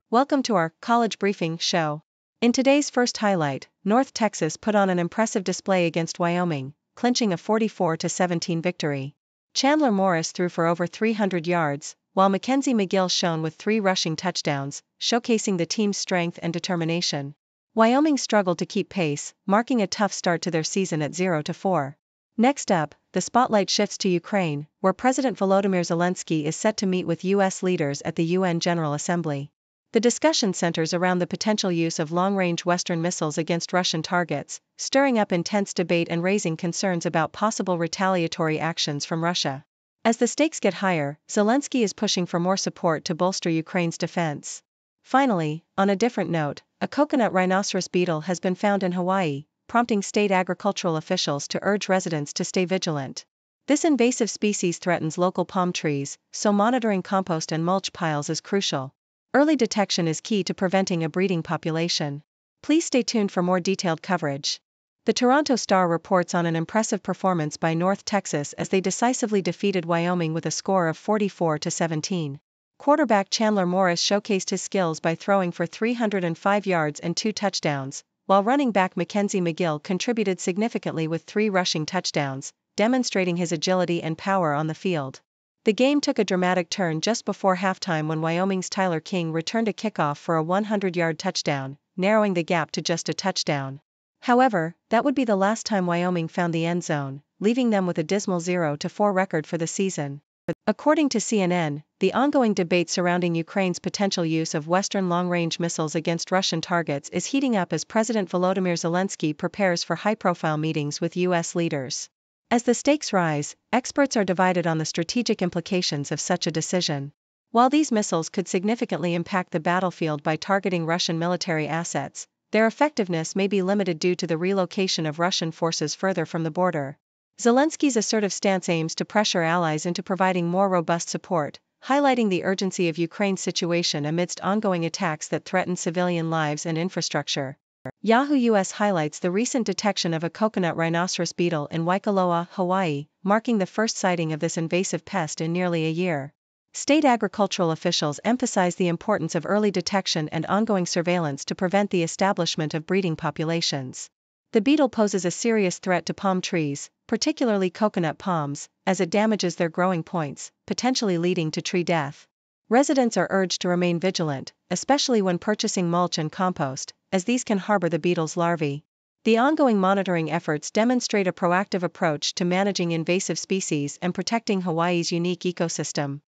Welcome to our College Briefing show. In today's first highlight, North Texas put on an impressive display against Wyoming, clinching a 44-17 victory. Chandler Morris threw for over 300 yards, while Makenzie McGill shone with 3 rushing touchdowns, showcasing the team's strength and determination. Wyoming struggled to keep pace, marking a tough start to their season at 0-4. Next up, the spotlight shifts to Ukraine, where President Volodymyr Zelensky is set to meet with U.S. leaders at the UN General Assembly. The discussion centers around the potential use of long-range Western missiles against Russian targets, stirring up intense debate and raising concerns about possible retaliatory actions from Russia. As the stakes get higher, Zelensky is pushing for more support to bolster Ukraine's defense. Finally, on a different note, a coconut rhinoceros beetle has been found in Hawaii, prompting state agricultural officials to urge residents to stay vigilant. This invasive species threatens local palm trees, so monitoring compost and mulch piles is crucial. Early detection is key to preventing a breeding population. Please stay tuned for more detailed coverage. The Toronto Star reports on an impressive performance by North Texas as they decisively defeated Wyoming with a score of 44-17. Quarterback Chandler Morris showcased his skills by throwing for 305 yards and 2 touchdowns, while running back Makenzie McGill contributed significantly with 3 rushing touchdowns, demonstrating his agility and power on the field. The game took a dramatic turn just before halftime when Wyoming's Tyler King returned a kickoff for a 100-yard touchdown, narrowing the gap to just a touchdown. However, that would be the last time Wyoming found the end zone, leaving them with a dismal 0-4 record for the season. According to CNN, the ongoing debate surrounding Ukraine's potential use of Western long-range missiles against Russian targets is heating up as President Volodymyr Zelensky prepares for high-profile meetings with U.S. leaders. As the stakes rise, experts are divided on the strategic implications of such a decision. While these missiles could significantly impact the battlefield by targeting Russian military assets, their effectiveness may be limited due to the relocation of Russian forces further from the border. Zelensky's assertive stance aims to pressure allies into providing more robust support, highlighting the urgency of Ukraine's situation amidst ongoing attacks that threaten civilian lives and infrastructure. Yahoo US highlights the recent detection of a coconut rhinoceros beetle in Waikoloa, Hawaii, marking the first sighting of this invasive pest in nearly a year. State agricultural officials emphasize the importance of early detection and ongoing surveillance to prevent the establishment of breeding populations. The beetle poses a serious threat to palm trees, particularly coconut palms, as it damages their growing points, potentially leading to tree death. Residents are urged to remain vigilant, especially when purchasing mulch and compost, as these can harbor the beetle's larvae. The ongoing monitoring efforts demonstrate a proactive approach to managing invasive species and protecting Hawaii's unique ecosystem.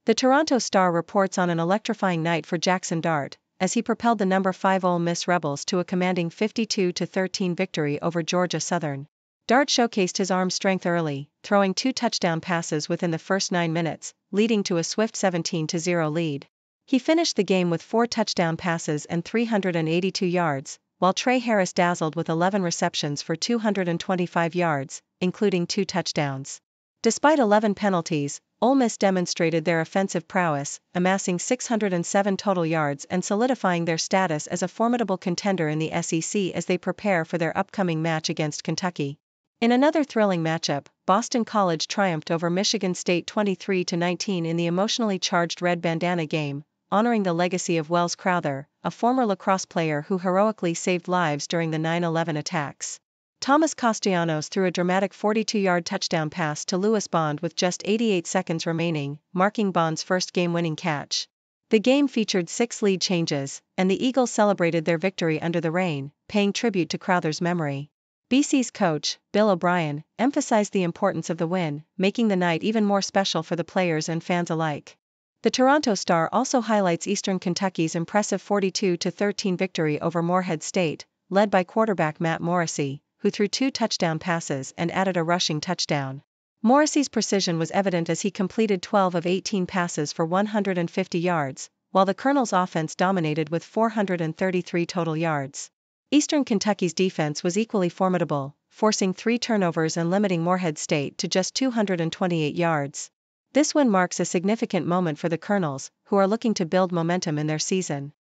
The Toronto Star reports on an electrifying night for Jackson Dart, as he propelled the No. 5 Ole Miss Rebels to a commanding 52-13 victory over Georgia Southern. Dart showcased his arm strength early, throwing 2 touchdown passes within the first 9 minutes, leading to a swift 17-0 lead. He finished the game with 4 touchdown passes and 382 yards, while Trey Harris dazzled with 11 receptions for 225 yards, including 2 touchdowns. Despite 11 penalties, Ole Miss demonstrated their offensive prowess, amassing 607 total yards and solidifying their status as a formidable contender in the SEC as they prepare for their upcoming match against Kentucky. In another thrilling matchup, Boston College triumphed over Michigan State 23-19 in the emotionally charged red bandana game, honoring the legacy of Wells Crowther, a former lacrosse player who heroically saved lives during the 9/11 attacks. Thomas Castellanos threw a dramatic 42-yard touchdown pass to Lewis Bond with just 88 seconds remaining, marking Bond's first game-winning catch. The game featured 6 lead changes, and the Eagles celebrated their victory under the rain, paying tribute to Crowther's memory. BC's coach, Bill O'Brien, emphasized the importance of the win, making the night even more special for the players and fans alike. The Toronto Star also highlights Eastern Kentucky's impressive 42-13 victory over Morehead State, led by quarterback Matt Morrissey, who threw 2 touchdown passes and added a rushing touchdown. Morrissey's precision was evident as he completed 12 of 18 passes for 150 yards, while the Colonel's offense dominated with 433 total yards. Eastern Kentucky's defense was equally formidable, forcing 3 turnovers and limiting Morehead State to just 228 yards. This win marks a significant moment for the Colonels, who are looking to build momentum in their season.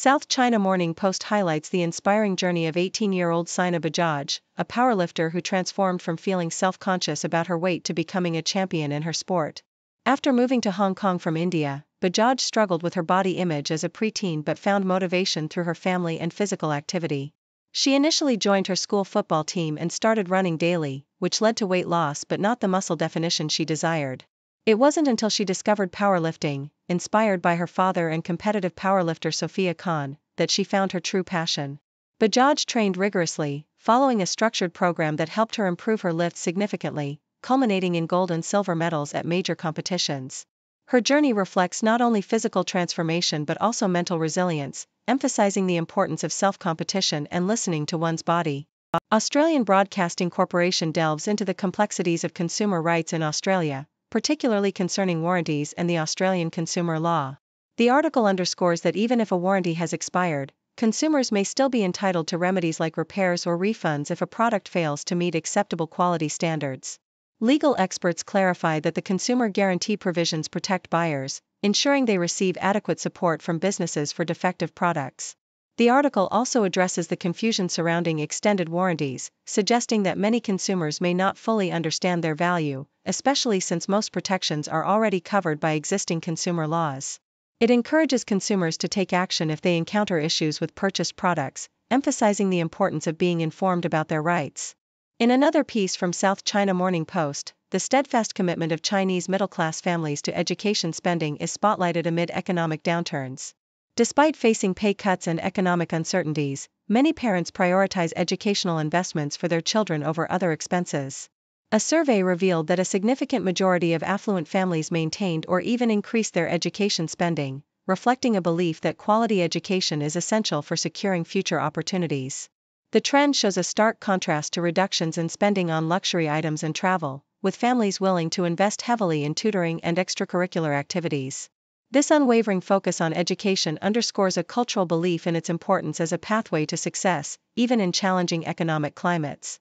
South China Morning Post highlights the inspiring journey of 18-year-old Sina Bajaj, a powerlifter who transformed from feeling self-conscious about her weight to becoming a champion in her sport. After moving to Hong Kong from India, Bajaj struggled with her body image as a preteen but found motivation through her family and physical activity. She initially joined her school football team and started running daily, which led to weight loss but not the muscle definition she desired. It wasn't until she discovered powerlifting, inspired by her father and competitive powerlifter Sophia Khan, that she found her true passion. Bajaj trained rigorously, following a structured program that helped her improve her lift significantly, culminating in gold and silver medals at major competitions. Her journey reflects not only physical transformation but also mental resilience, emphasizing the importance of self-competition and listening to one's body. Australian Broadcasting Corporation delves into the complexities of consumer rights in Australia, particularly concerning warranties and the Australian consumer law. The article underscores that even if a warranty has expired, consumers may still be entitled to remedies like repairs or refunds if a product fails to meet acceptable quality standards. Legal experts clarify that the consumer guarantee provisions protect buyers, ensuring they receive adequate support from businesses for defective products. The article also addresses the confusion surrounding extended warranties, suggesting that many consumers may not fully understand their value, especially since most protections are already covered by existing consumer laws. It encourages consumers to take action if they encounter issues with purchased products, emphasizing the importance of being informed about their rights. In another piece from South China Morning Post, the steadfast commitment of Chinese middle-class families to education spending is spotlighted amid economic downturns. Despite facing pay cuts and economic uncertainties, many parents prioritize educational investments for their children over other expenses. A survey revealed that a significant majority of affluent families maintained or even increased their education spending, reflecting a belief that quality education is essential for securing future opportunities. The trend shows a stark contrast to reductions in spending on luxury items and travel, with families willing to invest heavily in tutoring and extracurricular activities. This unwavering focus on education underscores a cultural belief in its importance as a pathway to success, even in challenging economic climates.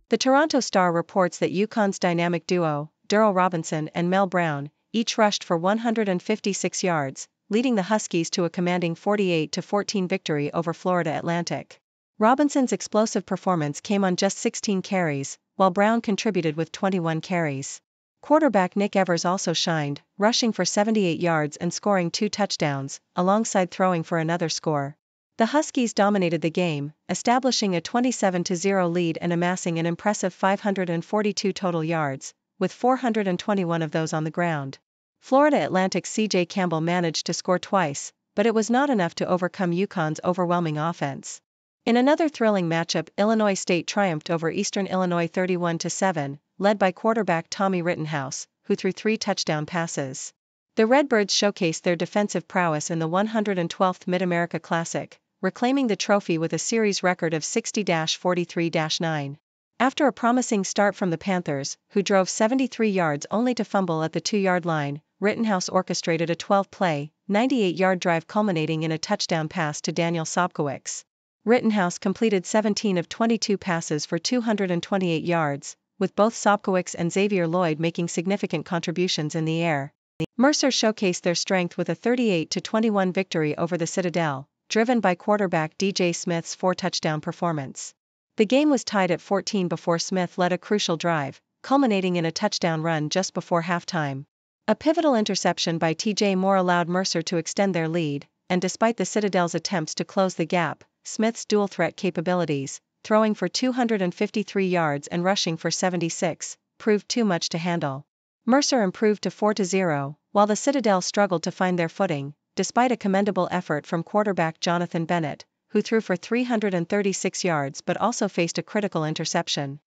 The Toronto Star reports that UConn's dynamic duo, Darryl Robinson and Mel Brown, each rushed for 156 yards, leading the Huskies to a commanding 48-14 victory over Florida Atlantic. Robinson's explosive performance came on just 16 carries, while Brown contributed with 21 carries. Quarterback Nick Evers also shined, rushing for 78 yards and scoring 2 touchdowns, alongside throwing for another score. The Huskies dominated the game, establishing a 27-0 lead and amassing an impressive 542 total yards, with 421 of those on the ground. Florida Atlantic's C.J. Campbell managed to score twice, but it was not enough to overcome UConn's overwhelming offense. In another thrilling matchup, Illinois State triumphed over Eastern Illinois 31-7, led by quarterback Tommy Rittenhouse, who threw 3 touchdown passes. The Redbirds showcased their defensive prowess in the 112th Mid-America Classic, reclaiming the trophy with a series record of 60-43-9. After a promising start from the Panthers, who drove 73 yards only to fumble at the 2-yard line, Rittenhouse orchestrated a 12-play, 98-yard drive culminating in a touchdown pass to Daniel Sobkowicz. Rittenhouse completed 17 of 22 passes for 228 yards, with both Sobkowicz and Xavier Lloyd making significant contributions in the air. Mercer showcased their strength with a 38-21 victory over the Citadel, driven by quarterback DJ Smith's 4-touchdown performance. The game was tied at 14 before Smith led a crucial drive, culminating in a touchdown run just before halftime. A pivotal interception by TJ Moore allowed Mercer to extend their lead, and despite the Citadel's attempts to close the gap, Smith's dual-threat capabilities, throwing for 253 yards and rushing for 76, proved too much to handle. Mercer improved to 4-0, while the Citadel struggled to find their footing, despite a commendable effort from quarterback Jonathan Bennett, who threw for 336 yards but also faced a critical interception.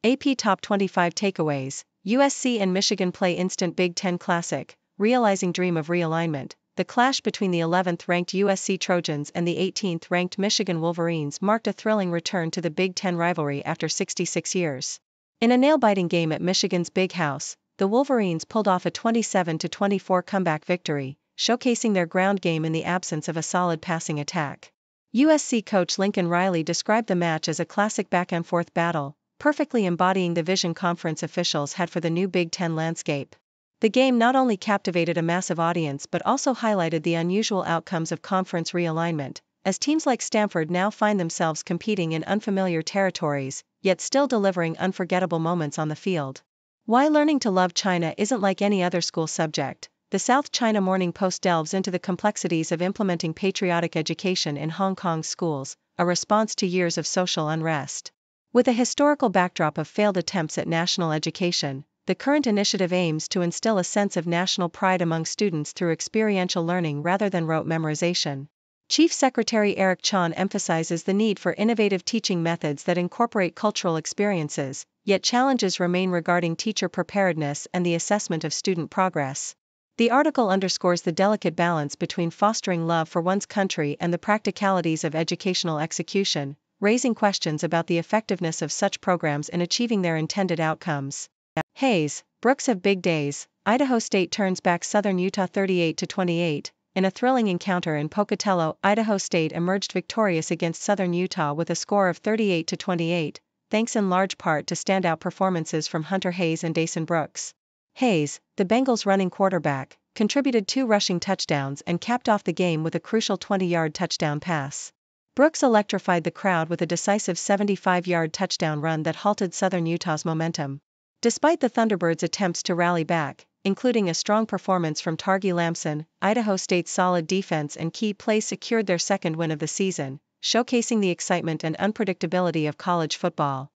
AP Top 25 Takeaways. USC and Michigan play instant Big Ten Classic, realizing dream of realignment. The clash between the 11th-ranked USC Trojans and the 18th-ranked Michigan Wolverines marked a thrilling return to the Big Ten rivalry after 66 years. In a nail-biting game at Michigan's Big House, the Wolverines pulled off a 27-24 comeback victory, showcasing their ground game in the absence of a solid passing attack. USC coach Lincoln Riley described the match as a classic back-and-forth battle, perfectly embodying the vision conference officials had for the new Big Ten landscape. The game not only captivated a massive audience but also highlighted the unusual outcomes of conference realignment, as teams like Stanford now find themselves competing in unfamiliar territories, yet still delivering unforgettable moments on the field. Why learning to love China isn't like any other school subject. The South China Morning Post delves into the complexities of implementing patriotic education in Hong Kong's schools, a response to years of social unrest. With a historical backdrop of failed attempts at national education, the current initiative aims to instill a sense of national pride among students through experiential learning rather than rote memorization. Chief Secretary Eric Chan emphasizes the need for innovative teaching methods that incorporate cultural experiences, yet challenges remain regarding teacher preparedness and the assessment of student progress. The article underscores the delicate balance between fostering love for one's country and the practicalities of educational execution, raising questions about the effectiveness of such programs in achieving their intended outcomes. Hayes, Brooks have big days. Idaho State turns back Southern Utah 38-28. In a thrilling encounter in Pocatello, Idaho State emerged victorious against Southern Utah with a score of 38-28, thanks in large part to standout performances from Hunter Hayes and Dason Brooks. Hayes, the Bengals' running quarterback, contributed 2 rushing touchdowns and capped off the game with a crucial 20-yard touchdown pass. Brooks electrified the crowd with a decisive 75-yard touchdown run that halted Southern Utah's momentum. Despite the Thunderbirds' attempts to rally back, including a strong performance from Targi Lamson, Idaho State's solid defense and key plays secured their second win of the season, showcasing the excitement and unpredictability of college football.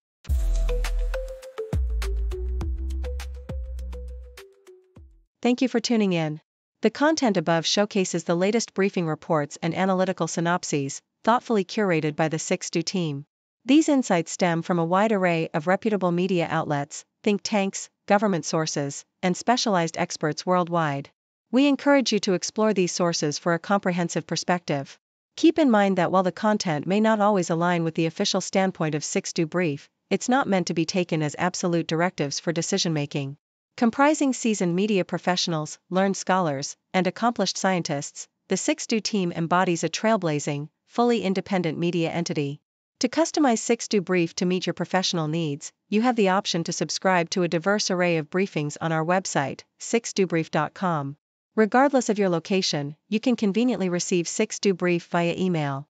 Thank you for tuning in. The content above showcases the latest briefing reports and analytical synopses, thoughtfully curated by the 6Do team. These insights stem from a wide array of reputable media outlets, think tanks, government sources, and specialized experts worldwide. We encourage you to explore these sources for a comprehensive perspective. Keep in mind that while the content may not always align with the official standpoint of 6Do Brief, it's not meant to be taken as absolute directives for decision-making. Comprising seasoned media professionals, learned scholars, and accomplished scientists, the 6Do team embodies a trailblazing, fully independent media entity. To customize 6Do Brief to meet your professional needs, you have the option to subscribe to a diverse array of briefings on our website, 6dobrief.com. Regardless of your location, you can conveniently receive 6Do Brief via email.